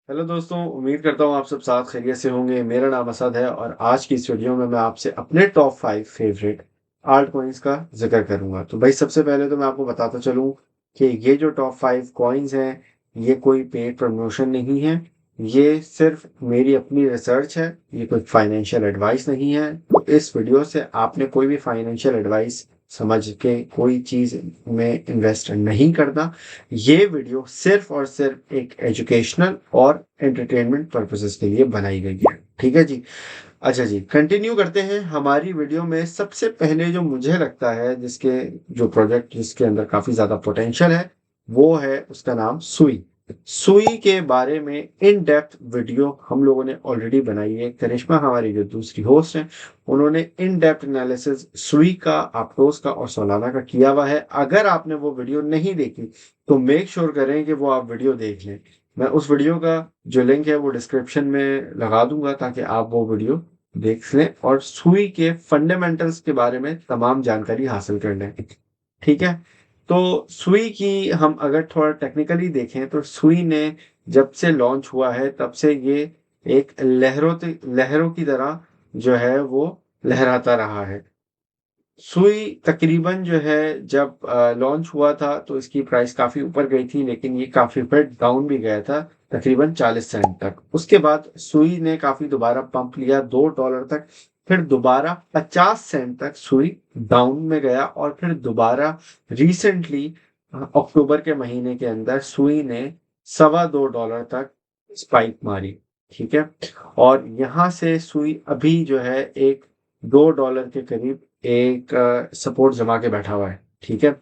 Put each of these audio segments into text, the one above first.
Hello दोस्तों, उम्मीद करता हूँ आप सब साथ खैरियत से होंगे। मेरा नाम असद है और आज की इस वीडियो में मैं आपसे अपने टॉप 5 फेवरेट आल्ट कॉइन्स का जिक्र करूंगा। तो भाई सबसे पहले तो मैं आपको बताता चलूँ कि ये जो टॉप 5 कॉइन्स हैं, ये कोई पेड प्रमोशन नहीं है। ये सिर्फ मेरी अपनी रिसर्च है, ये कोई फाइनेंशियल एडवाइस नहीं है। तो इस वीडियो से आपने कोई भी फाइनेंशियल एडवाइस समझ के कोई चीज़ में इन्वेस्ट नहीं करना। ये वीडियो सिर्फ और सिर्फ एक एजुकेशनल और एंटरटेनमेंट पर्पसेस के लिए बनाई गई है। ठीक है जी। अच्छा जी, कंटिन्यू करते हैं हमारी वीडियो में। सबसे पहले जो मुझे लगता है जिसके जो प्रोजेक्ट जिसके अंदर काफी ज्यादा पोटेंशियल है, वो है उसका नाम सुई। सुई के बारे में इन डेप्थ वीडियो हम लोगों ने ऑलरेडी बनाई है। करिश्मा हमारी जो दूसरी होस्ट है, उन्होंने इन डेप्थ एनालिसिस सुई का, अप्रोच का और सोलाना का किया हुआ है। अगर आपने वो वीडियो नहीं देखी तो मेक श्योर करें कि वो आप वीडियो देख लें। मैं उस वीडियो का जो लिंक है वो डिस्क्रिप्शन में लगा दूंगा ताकि आप वो वीडियो देख लें और सुई के फंडामेंटल्स के बारे में तमाम जानकारी हासिल कर लें। ठीक है। तो सुई की हम अगर थोड़ा टेक्निकली देखें तो सुई ने जब से लॉन्च हुआ है तब से ये एक लहरों की तरह जो है वो लहराता रहा है। सुई तकरीबन जो है जब लॉन्च हुआ था तो इसकी प्राइस काफी ऊपर गई थी, लेकिन ये काफी फिर डाउन भी गया था, तकरीबन 40 सेंट तक। उसके बाद सुई ने काफी दोबारा पंप लिया $2 तक, फिर दोबारा 50 सेंट तक सुई डाउन में गया और फिर दोबारा रिसेंटली अक्टूबर के महीने के अंदर सुई ने $2.25 तक स्पाइक मारी। ठीक है। और यहाँ से सुई अभी जो है एक $2 के करीब एक सपोर्ट जमा के बैठा हुआ है। ठीक है।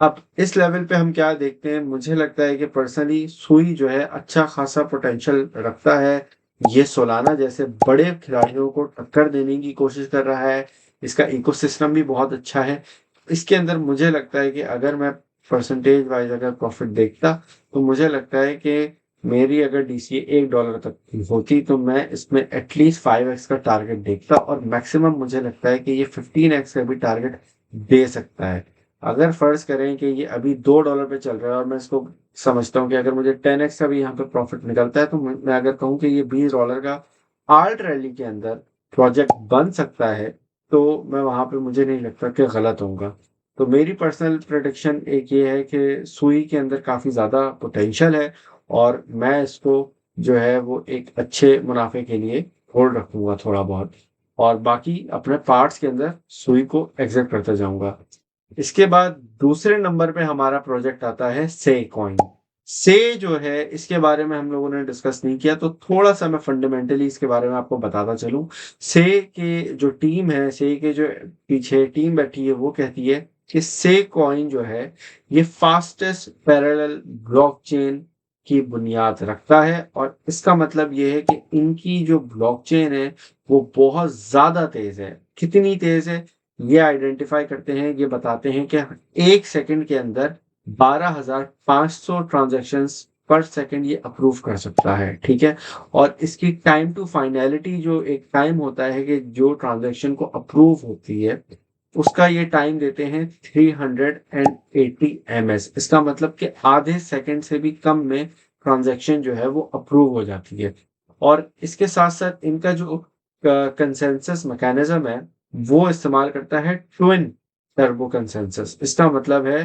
अब इस लेवल पे हम क्या देखते हैं, मुझे लगता है कि पर्सनली सुई जो है अच्छा खासा पोटेंशियल रखता है। ये सोलाना जैसे बड़े खिलाड़ियों को टक्कर देने की कोशिश कर रहा है। इसका इकोसिस्टम भी बहुत अच्छा है। इसके अंदर मुझे लगता है कि अगर मैं परसेंटेज वाइज अगर प्रॉफिट देखता तो मुझे लगता है कि मेरी अगर डीसीए $1 तक की होती तो मैं इसमें एटलीस्ट 5x का टारगेट देखता और मैक्सिमम मुझे लगता है कि ये 15x का भी टारगेट दे सकता है। अगर फर्ज करें कि ये अभी $2 पे चल रहा है और मैं इसको समझता हूँ कि अगर मुझे 10x का भी यहाँ पे प्रॉफिट निकलता है तो मैं अगर कहूँ कि ये $20 का आल्ट रैली के अंदर प्रोजेक्ट बन सकता है तो मैं वहां पे मुझे नहीं लगता कि गलत होगा। तो मेरी पर्सनल प्रेडिक्शन एक ये है कि सुई के अंदर काफी ज्यादा पोटेंशियल है और मैं इसको जो है वो एक अच्छे मुनाफे के लिए होल्ड रखूंगा थोड़ा बहुत, और बाकी अपने पार्ट्स के अंदर सुई को एग्जिट करता जाऊंगा। इसके बाद दूसरे नंबर पे हमारा प्रोजेक्ट आता है से कॉइन। से जो है इसके बारे में हम लोगों ने डिस्कस नहीं किया तो थोड़ा सा मैं फंडामेंटली इसके बारे में आपको बताता चलूं। से के जो टीम है, से के जो पीछे टीम बैठी है, वो कहती है कि से कॉइन जो है ये फास्टेस्ट पैरेलल ब्लॉकचेन की बुनियाद रखता है। और इसका मतलब ये है कि इनकी जो ब्लॉकचेन है वो बहुत ज्यादा तेज है। कितनी तेज है ये आइडेंटिफाई करते हैं, ये बताते हैं कि 1 सेकंड के अंदर 12,500 ट्रांजैक्शंस पर सेकंड ये अप्रूव कर सकता है। ठीक है। और इसकी टाइम टू फाइनलिटी जो एक टाइम होता है कि जो ट्रांजैक्शन को अप्रूव होती है उसका ये टाइम देते हैं 380 ms। इसका मतलब कि आधे सेकंड से भी कम में ट्रांजैक्शन जो है वो अप्रूव हो जाती है। और इसके साथ साथ इनका जो कंसेंसस मैकेनिज्म है वो इस्तेमाल करता है ट्विन टर्बो कंसेंसस। इसका मतलब है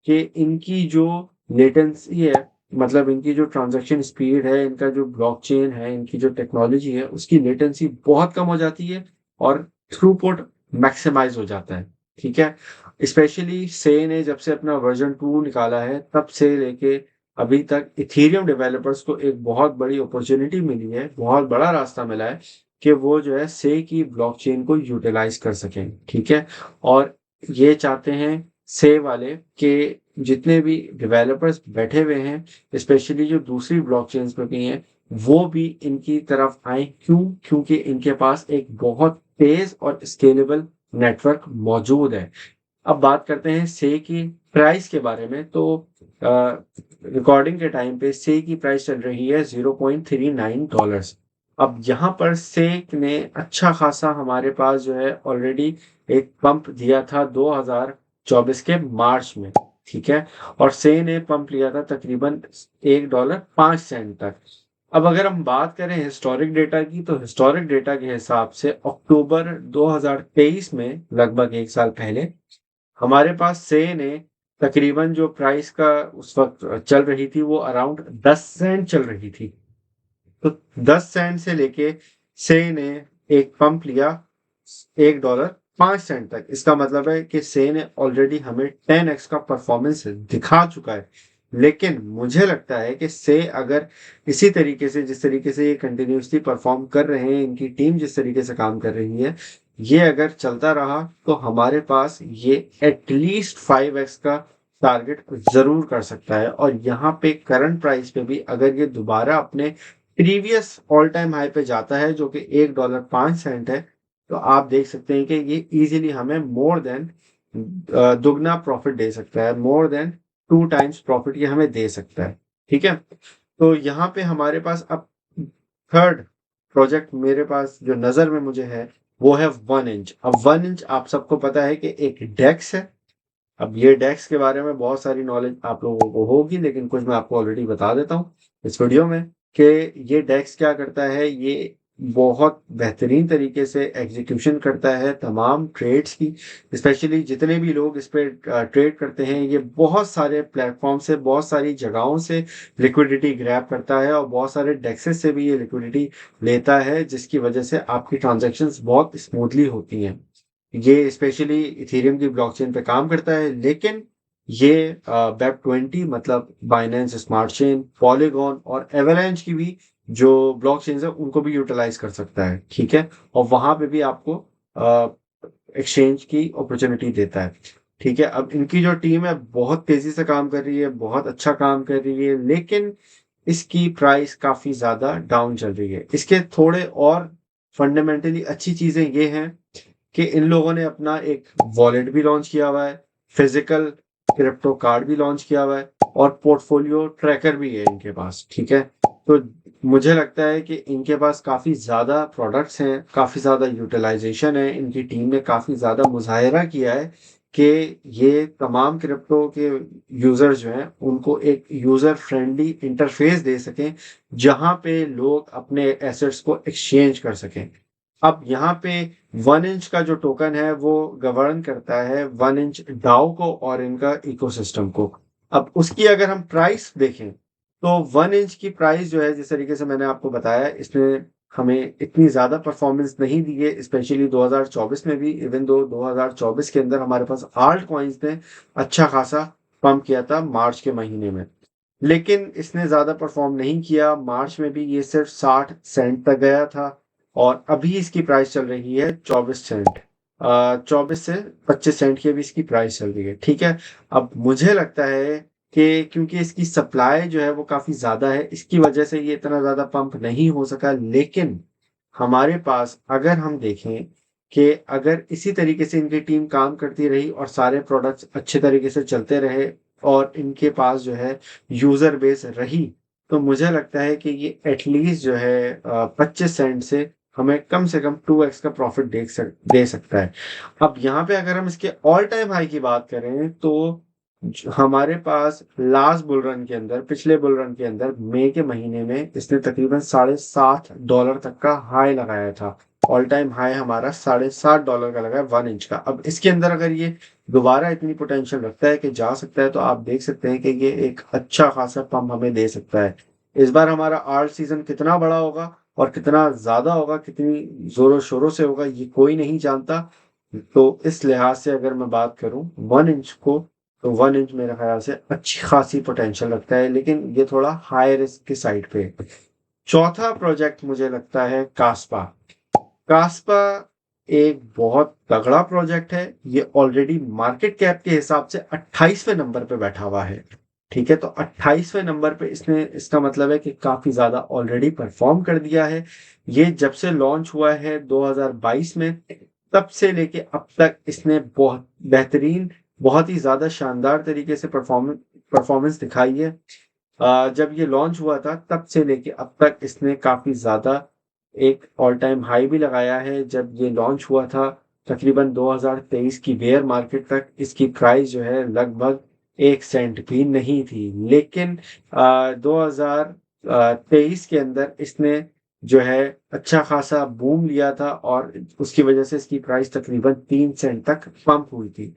कि इनकी जो लेटेंसी है, मतलब इनकी जो ट्रांजैक्शन स्पीड है, इनका जो ब्लॉकचेन है, इनकी जो टेक्नोलॉजी है, उसकी लेटेंसी बहुत कम हो जाती है और थ्रूपुट मैक्सिमाइज हो जाता है। ठीक है। स्पेशली से ने जब से अपना वर्जन 2 निकाला है तब से लेके अभी तक इथेरियम डेवलपर्स को एक बहुत बड़ी अपॉर्चुनिटी मिली है, बहुत बड़ा रास्ता मिला है कि वो जो है से की ब्लॉकचेन को यूटिलाइज कर सकें। ठीक है। और ये चाहते हैं से वाले कि जितने भी डेवलपर्स बैठे हुए हैं, स्पेशली जो दूसरी ब्लॉकचेन्स पे भी हैं, वो भी इनकी तरफ आए। क्योंकि इनके पास एक बहुत तेज और स्केलेबल नेटवर्क मौजूद है। अब बात करते हैं से की प्राइस के बारे में। तो रिकॉर्डिंग के टाइम पे से की प्राइस चल रही है $0.39। अब यहाँ पर सेक ने अच्छा खासा हमारे पास जो है ऑलरेडी एक पंप दिया था 2024 के मार्च में। ठीक है। और से ने पंप लिया था तकरीबन $1.05 तक। अब अगर हम बात करें हिस्टोरिक डेटा की, तो हिस्टोरिक डेटा के हिसाब से अक्टूबर 2023 में, लगभग 1 साल पहले, हमारे पास से ने तकरीबन जो प्राइस का उस वक़्त चल रही थी, वो अराउंड 10 सेंट चल रही थी। तो 10 सेंट से लेके से ने एक पंप लिया $1 5 सेंट तक। इसका मतलब है कि से ने ऑलरेडी हमें 10x का परफॉर्मेंस दिखा चुका है। लेकिन मुझे लगता है कि से अगर इसी तरीके से, जिस तरीके से ये कंटिन्यूसली परफॉर्म कर रहे हैं, इनकी टीम जिस तरीके से काम कर रही है, ये अगर चलता रहा तो हमारे पास ये एटलीस्ट 5x का टारगेट जरूर कर सकता है। और यहाँ पे करंट प्राइस पे भी अगर ये दोबारा अपने प्रीवियस ऑल टाइम हाई पे जाता है, जो कि $1 5 है, तो आप देख सकते हैं कि ये इजीली हमें मोर देन दुगना प्रॉफिट दे सकता है, मोर देन 2 टाइम्स प्रॉफिट ये हमें दे सकता है। ठीक है, तो यहाँ पे हमारे पास अब थर्ड प्रोजेक्ट मेरे पास जो नजर में मुझे है, वो है 1 इंच। अब 1 इंच आप सबको पता है कि एक डेक्स है। अब ये डेक्स के बारे में बहुत सारी नॉलेज आप लोगों को होगी, लेकिन कुछ मैं आपको ऑलरेडी बता देता हूँ इस वीडियो में कि ये डेक्स क्या करता है। ये बहुत बेहतरीन तरीके से एग्जीक्यूशन करता है तमाम ट्रेड्स की। स्पेशली जितने भी लोग इस पे ट्रेड करते हैं, ये बहुत सारे प्लेटफॉर्म से, बहुत सारी जगहों से लिक्विडिटी ग्रैब करता है और बहुत सारे डेक्सेस से भी ये लिक्विडिटी लेता है, जिसकी वजह से आपकी ट्रांजैक्शंस बहुत स्मूथली होती हैं। ये स्पेशली इथेरियम की ब्लॉकचेन पे काम करता है, लेकिन ये वेब 20 मतलब बाइनेंस स्मार्ट चेन, पॉलीगॉन और एवलांच की भी जो ब्लॉकचेन है उनको भी यूटिलाइज कर सकता है। ठीक है, और वहां पे भी आपको एक्सचेंज की अपॉर्चुनिटी देता है। ठीक है, अब इनकी जो टीम है बहुत तेजी से काम कर रही है, बहुत अच्छा काम कर रही है, लेकिन इसकी प्राइस काफी ज्यादा डाउन चल रही है। इसके थोड़े और फंडामेंटली अच्छी चीजें ये हैं कि इन लोगों ने अपना एक वॉलेट भी लॉन्च किया हुआ है, फिजिकल क्रिप्टो कार्ड भी लॉन्च किया हुआ है, और पोर्टफोलियो ट्रैकर भी है इनके पास। ठीक है, तो मुझे लगता है कि इनके पास काफी ज्यादा प्रोडक्ट्स हैं, काफी ज्यादा यूटिलाइजेशन है। इनकी टीम ने काफी ज्यादा मुजाहिरा किया है कि ये तमाम क्रिप्टो के यूजर्स जो हैं उनको एक यूजर फ्रेंडली इंटरफेस दे सकें, जहां पे लोग अपने एसेट्स को एक्सचेंज कर सकें। अब यहाँ पे 1 इंच का जो टोकन है वो गवर्न करता है 1 इंच डाओ को और इनका इकोसिस्टम को। अब उसकी अगर हम प्राइस देखें, तो 1 इंच की प्राइस जो है, जिस तरीके से मैंने आपको बताया, इसमें हमें इतनी ज्यादा परफॉर्मेंस नहीं दी है, स्पेशली 2024 में भी। इवन दो 2024 के अंदर हमारे पास आल्ट कॉइन्स ने अच्छा खासा पंप किया था मार्च के महीने में, लेकिन इसने ज्यादा परफॉर्म नहीं किया। मार्च में भी ये सिर्फ 60 सेंट तक गया था, और अभी इसकी प्राइस चल रही है 24 सेंट। 24 से 25 सेंट की अभी इसकी प्राइस चल रही है। ठीक है, अब मुझे लगता है कि क्योंकि इसकी सप्लाई जो है वो काफी ज्यादा है, इसकी वजह से ये इतना ज्यादा पंप नहीं हो सका। लेकिन हमारे पास अगर हम देखें कि अगर इसी तरीके से इनकी टीम काम करती रही और सारे प्रोडक्ट्स अच्छे तरीके से चलते रहे, और इनके पास जो है यूजर बेस रही, तो मुझे लगता है कि ये एटलीस्ट जो है 25 सेंट से कम 2x का प्रॉफिट दे सकता है। अब यहाँ पे अगर हम इसके ऑल टाइम हाई की बात करें, तो हमारे पास लास्ट बुल रन के अंदर, पिछले बुल रन के अंदर मई के महीने में इसने तकरीबन $7.5 तक का हाई लगाया था। ऑल टाइम हाई हमारा $7.5 का लगा है 1 इंच का। अब इसके अंदर अगर ये दोबारा इतनी पोटेंशियल रखता है कि जा सकता है, तो आप देख सकते हैं कि ये एक अच्छा खासा पंप हमें दे सकता है। इस बार हमारा आर्ट सीजन कितना बड़ा होगा और कितना ज्यादा होगा, कितनी जोरों शोरों से होगा, ये कोई नहीं जानता। तो इस लिहाज से अगर मैं बात करूं 1 इंच को, तो 1 इंच मेरे ख्याल से अच्छी खासी पोटेंशियल रखता है, लेकिन ये थोड़ा हाई रिस्क की साइड पे है। चौथा प्रोजेक्ट मुझे लगता है कास्पा। कास्पा एक बहुत तगड़ा प्रोजेक्ट है। ये ऑलरेडी मार्केट कैप के हिसाब से 28वें नंबर पे बैठा हुआ है। ठीक है, तो 28वें नंबर पे इसने, इसका मतलब है कि काफी ज्यादा ऑलरेडी परफॉर्म कर दिया है। ये जब से लॉन्च हुआ है 2022 में, तब से लेके अब तक इसने बहुत बेहतरीन, बहुत ही ज्यादा शानदार तरीके से परफॉर्मेंस दिखाई है। जब ये लॉन्च हुआ था तब से लेके अब तक इसने काफी ज्यादा एक ऑल टाइम हाई भी लगाया है। जब ये लॉन्च हुआ था तकरीबन 2023 की बेयर मार्केट तक, इसकी प्राइस जो है लगभग 1 सेंट भी नहीं थी। लेकिन 2000 2023 के अंदर इसने जो है अच्छा खासा बूम लिया था और उसकी वजह से इसकी प्राइस तकरीबन 3 सेंट तक पंप हुई थी।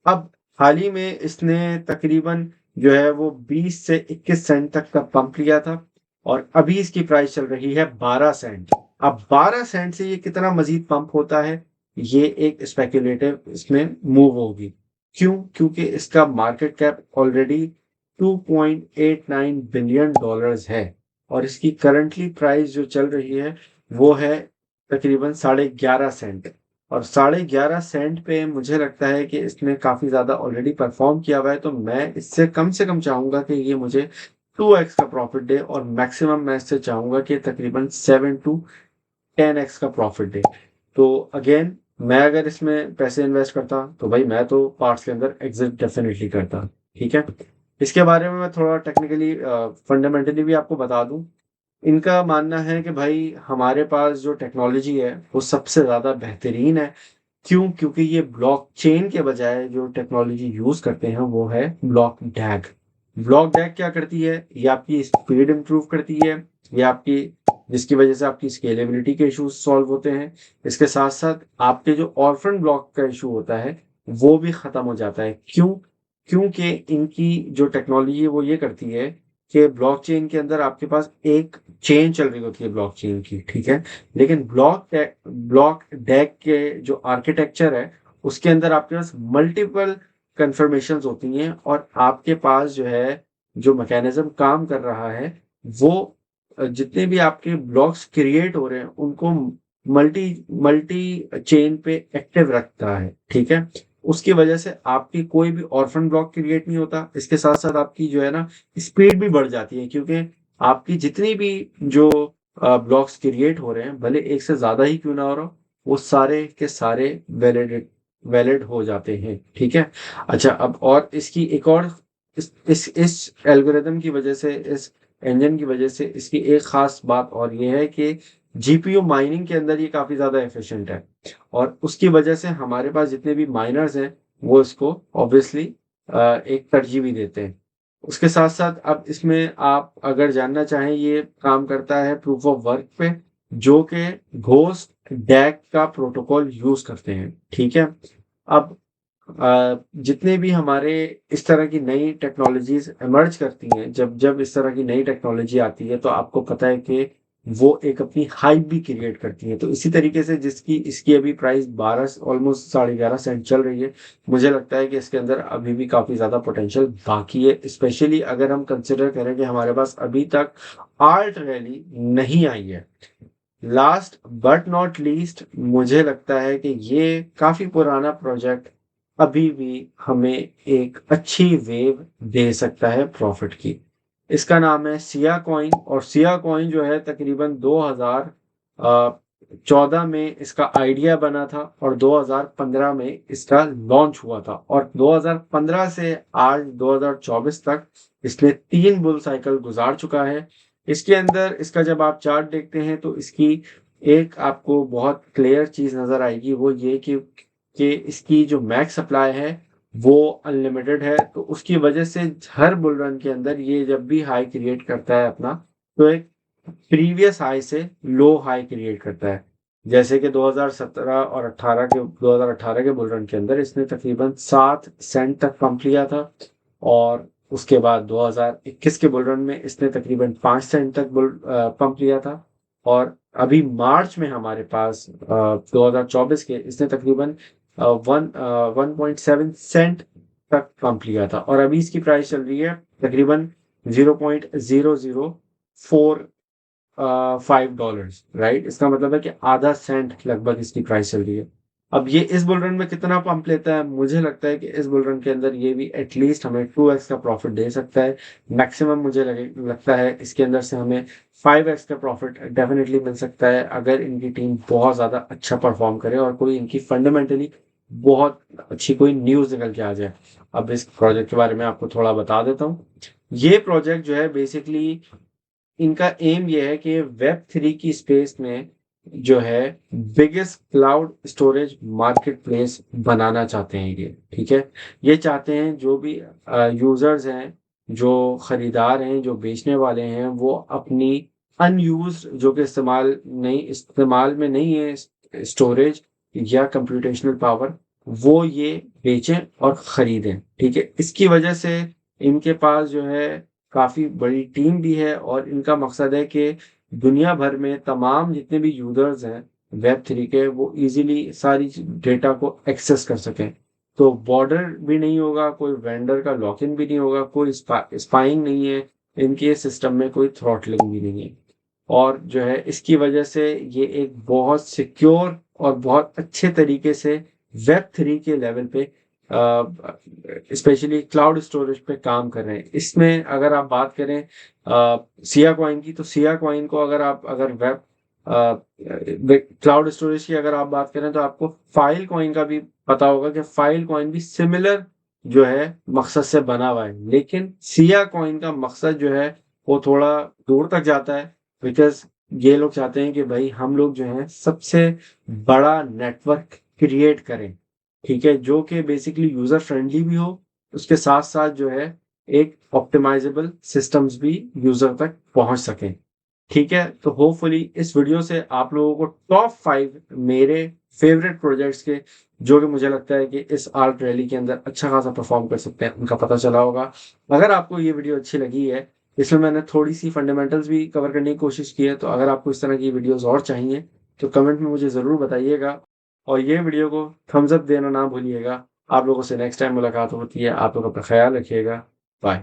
अब हाल ही में इसने तकरीबन जो है वो 20 से 21 सेंट तक का पंप लिया था और अभी इसकी प्राइस चल रही है 12 सेंट। अब 12 सेंट से ये कितना मजीद पंप होता है, ये एक स्पेक्युलेटिव इसमें मूव होगी। क्यों? क्योंकि इसका market cap already 2.89 billion dollars है और इसकी करंटली प्राइस जो चल रही है वो है तकरीबन 11.5 सेंट। और 11.5 सेंट पे मुझे लगता है कि इसने काफी ज्यादा ऑलरेडी परफॉर्म किया हुआ है, तो मैं इससे कम से कम चाहूंगा कि ये मुझे 2x का प्रॉफिट दे और मैक्सिमम मैं इससे चाहूंगा कि तकरीबन 7 to 10x का प्रॉफिट दे। तो अगेन मैं अगर इसमें पैसे इन्वेस्ट करता तो भाई मैं तो पार्ट्स के अंदर एग्जिट डेफिनेटली करता। ठीक है, इसके बारे में मैं थोड़ा टेक्निकली फंडामेंटली भी आपको बता दूं। इनका मानना है कि भाई हमारे पास जो टेक्नोलॉजी है वो सबसे ज़्यादा बेहतरीन है। क्यों? क्योंकि ये ब्लॉकचेन के बजाय जो टेक्नोलॉजी यूज़ करते हैं वो है ब्लॉक डैग। ब्लॉक डैग क्या करती है? ये आपकी स्पीड इंप्रूव करती है, ये आपकी जिसकी वजह से आपकी स्केलेबिलिटी के इश्यूज सॉल्व होते हैं। इसके साथ साथ आपके जो ऑर्फन ब्लॉक का इशू होता है वो भी ख़त्म हो जाता है। क्यों? क्योंकि इनकी जो टेक्नोलॉजी है वो ये करती है कि ब्लॉकचेन के अंदर आपके पास एक चेन चल रही होती है ब्लॉकचेन की, ठीक है, लेकिन ब्लॉक डेक के जो आर्किटेक्चर है उसके अंदर आपके पास मल्टीपल कन्फर्मेशंस होती हैं और आपके पास जो है जो मैकेनिज्म काम कर रहा है वो जितने भी आपके ब्लॉक्स क्रिएट हो रहे हैं उनको मल्टी मल्टी चेन पे एक्टिव रखता है। ठीक है, उसकी वजह से आपकी कोई भी ऑर्फन ब्लॉक क्रिएट नहीं होता। इसके साथ साथ आपकी जो है ना स्पीड भी बढ़ जाती है, क्योंकि आपकी जितनी भी जो ब्लॉक्स क्रिएट हो रहे हैं भले एक से ज्यादा ही क्यों ना हो रहा हो, वो सारे के सारे वैलिड हो जाते हैं। ठीक है, अच्छा अब और इसकी एक और इस एल्गोरिदम की वजह से, इस इंजन की वजह से इसकी एक खास बात और ये है कि जीपीयू माइनिंग के अंदर ये काफी ज्यादा एफिशिएंट है और उसकी वजह से हमारे पास जितने भी माइनर्स हैं वो इसको ऑब्वियसली एक तरजीह भी देते हैं। उसके साथ साथ अब इसमें आप अगर जानना चाहें, ये काम करता है प्रूफ ऑफ वर्क पे, जो कि घोस्ट डैक का प्रोटोकॉल यूज करते हैं। ठीक है, अब जितने भी हमारे इस तरह की नई टेक्नोलॉजीज इमर्ज करती हैं, जब जब इस तरह की नई टेक्नोलॉजी आती है तो आपको पता है कि वो एक अपनी हाइप भी क्रिएट करती है। तो इसी तरीके से जिसकी इसकी अभी प्राइस 12 ऑलमोस्ट 11.5 सेंट चल रही है, मुझे लगता है कि इसके अंदर अभी भी काफी ज्यादा पोटेंशियल बाकी है, स्पेशली अगर हम कंसिडर करें कि हमारे पास अभी तक आल्ट रैली नहीं आई है। लास्ट बट नॉट लीस्ट, मुझे लगता है कि ये काफी पुराना प्रोजेक्ट अभी भी हमें एक अच्छी वेव दे सकता है प्रॉफिट की। इसका नाम है सिया कॉइन और सिया कॉइन जो है तकरीबन 2014 में इसका आइडिया बना था और 2015 में इसका लॉन्च हुआ था और 2015 से आज 2024 तक इसने 3 बुल साइकिल गुजार चुका है। इसके अंदर इसका जब आप चार्ट देखते हैं तो इसकी एक आपको बहुत क्लियर चीज नजर आएगी, वो ये कि इसकी जो मैक्स सप्लाई है वो अनलिमिटेड है। तो उसकी वजह से हर बुल रन के अंदर ये जब भी हाई क्रिएट करता है अपना, तो एक प्रीवियस हाई से लो हाई क्रिएट करता है। जैसे कि 2017 और 2018 के बुल रन के अंदर इसने तकरीबन 7 सेंट तक पंप लिया था और उसके बाद 2021 के बुल रन में इसने तकरीबन 5 सेंट तक पंप लिया था और अभी मार्च में हमारे पास 2024 के इसने तकरीबन 1.7 तक पंप लिया था और अभी इसकी प्राइस चल रही है तकरीबन 0.0045 डॉलर्स, राइट। इसका मतलब है कि आधा सेंट लगभग इसकी प्राइस चल रही है। अब ये इस बुल रन में कितना पंप लेता है, मुझे लगता है कि इस बुल रन के अंदर ये भी एटलीस्ट हमें 2x का प्रॉफिट दे सकता है। मैक्सिमम मुझे लगता है इसके अंदर से हमें 5x का प्रॉफिट डेफिनेटली मिल सकता है अगर इनकी टीम बहुत ज़्यादा अच्छा परफॉर्म करे और कोई इनकी फंडामेंटली बहुत अच्छी कोई न्यूज़ निकल के आ जाए। अब इस प्रोजेक्ट के बारे में आपको थोड़ा बता देता हूँ। ये प्रोजेक्ट जो है बेसिकली इनका एम ये है कि वेब 3 की स्पेस में जो है biggest cloud storage marketplace बनाना चाहते हैं ये। ठीक है, ये चाहते हैं जो भी यूजर्स हैं जो खरीदार हैं, जो बेचने वाले हैं, वो अपनी अनयूज्ड, जो कि इस्तेमाल में नहीं है, स्टोरेज या कंप्यूटेशनल पावर, वो ये बेचें और खरीदें। ठीक है, इसकी वजह से इनके पास जो है काफी बड़ी टीम भी है और इनका मकसद है कि दुनिया भर में तमाम जितने भी यूजर्स हैं वेब 3 के, वो इजीली सारी डेटा को एक्सेस कर सकें। तो बॉर्डर भी नहीं होगा, कोई वेंडर का लॉक इन भी नहीं होगा, कोई स्पाइंग नहीं है, इनके सिस्टम में कोई थ्रॉटलिंग भी नहीं है। और जो है इसकी वजह से ये एक बहुत सिक्योर और बहुत अच्छे तरीके से वेब 3 के लेवल पे स्पेशली क्लाउड स्टोरेज पे काम कर रहे हैं। इसमें अगर आप बात करें सिया कॉइन की, तो सिया कॉइन को अगर वेब क्लाउड स्टोरेज की अगर आप बात करें, तो आपको फाइल कॉइन का भी पता होगा कि फाइल कॉइन भी सिमिलर जो है मकसद से बना हुआ है, लेकिन सिया कॉइन का मकसद जो है वो थोड़ा दूर तक जाता है। बिकॉज ये लोग चाहते हैं कि भाई हम लोग जो है सबसे बड़ा नेटवर्क क्रिएट करें, ठीक है, जो कि बेसिकली यूजर फ्रेंडली भी हो, उसके साथ साथ जो है एक ऑप्टिमाइजेबल सिस्टम्स भी यूजर तक पहुंच सकें। ठीक है, तो होपफुली इस वीडियो से आप लोगों को टॉप 5 मेरे फेवरेट प्रोजेक्ट्स के, जो कि मुझे लगता है कि इस आर्ट रैली के अंदर अच्छा खासा परफॉर्म कर सकते हैं, उनका पता चला होगा। अगर आपको ये वीडियो अच्छी लगी है, इसमें मैंने थोड़ी सी फंडामेंटल्स भी कवर करने की कोशिश की है, तो अगर आपको इस तरह की वीडियोस और चाहिए तो कमेंट में मुझे ज़रूर बताइएगा और ये वीडियो को थम्स अप देना ना भूलिएगा। आप लोगों से नेक्स्ट टाइम मुलाकात होती है। आप लोग अपना ख्याल रखिएगा। बाय।